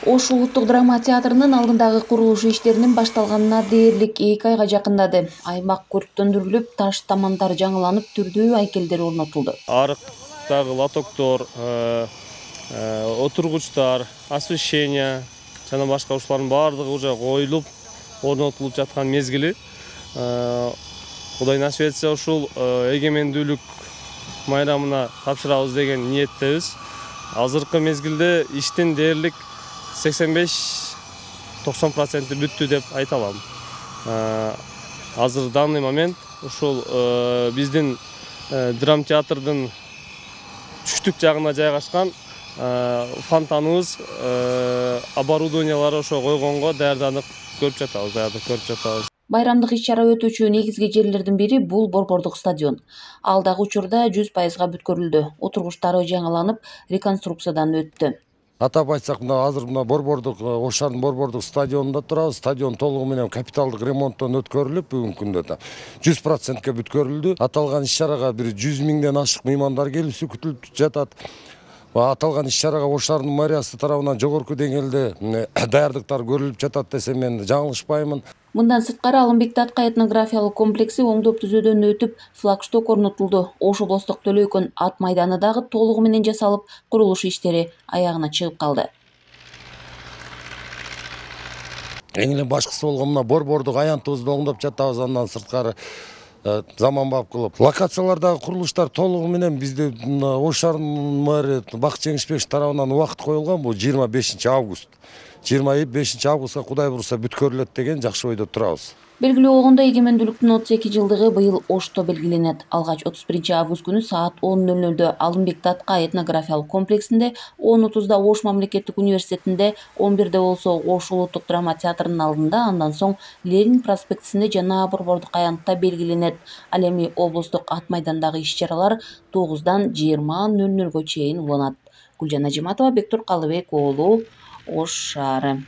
Ош улуттук драма театрынын алдындагы курулуш иштеринин башталганына дээрлик 2 айга жакындады. Аймак көрктөндүрүлүп, таш тамандар жаңыланып, түрдүү айкелдер орнотулду. Арыктагы лотоктор, отургучтар, освещение жана башка ушулардын баардыгы уже коюлуп, орнотулуп жаткан мезгили. Кудай насип этсе ушул эгемендүүлүк майрамына тапшырабыз деген ниеттебиз. Азыркы мезгилде иштин дээрлик 85-90% бүттү деп айта алам. Азыр данный момент ушул биздин драм театрдын түштүк жагына жайгашкан фонтаныбыз, оборудованиялары ошо койгонго даярданып көрүп жатабыз. Байрамдык иш-чара өтүүчү негизги жерлердин бири бул Борбордук стадион. Ал дагы учурда 100% бүткөрүлдү. Отургучтары жаңыланып, реконструкциядан өттү. Атап айтсак, азыр Борбордук Ош шаарынын Борбордук стадионунда турабыз. Стадион толугу менен капиталдык ремонттон өткөрүлүп, бүгүнкү күндө 100%ке бүткөрүлдү. Аталган иш-чарага бир 100 миңден ашык меймандар келүүсү күтүлүп жатат. Аталган иш-чарага Ош шаарынын мэриясы тарабынан жогорку деңгээлде даярдыктар көрүлүп жатат десем мен жаңылышпаймын. Мындан сырткары Алымбек Татка этнографиялык комплекси оңдоп түзөөдөн өтүп, флагшток орнотулду. Ош облустук Төлөйкөн ат майданы дагы толугу менен жасалып, курулуш иштери аягына чыгып калды. Эң эле башкысы болгон Борбордук аянтыбызды оңдоп жатабыз, андан сырткары заманбап кылып. Локациялардагы курулуштар толугу менен бизде Ош шаарынын мэрі Бакыт Жеңишбекович тарабынан убакыт коюлган, бул 25 август. 25 августка Кудай буйруса бүткөрүлөт деген жакшы ойдо турабыз. Белгилүү болгондой, эгемендүүлүктүн 32 жылдыгы быйыл Ошто белгиленет. Алгач 31 август күнү саат 10:00 Алымбек Татка этнографиялык комплексинде, 10:30 Ош мамлекеттик университетинде, 11 болсо Ош улуттук драма театрынын алдында, андан соң Ленин проспектисинде жана Борбордук аянтта белгиленет. Ал эми облустук ат майдандагы иш-чаралар 9-дан 20:00 чейин уланат. Гүлжан Ажиматова, Бектур Калыбек уулу, Ош шаары.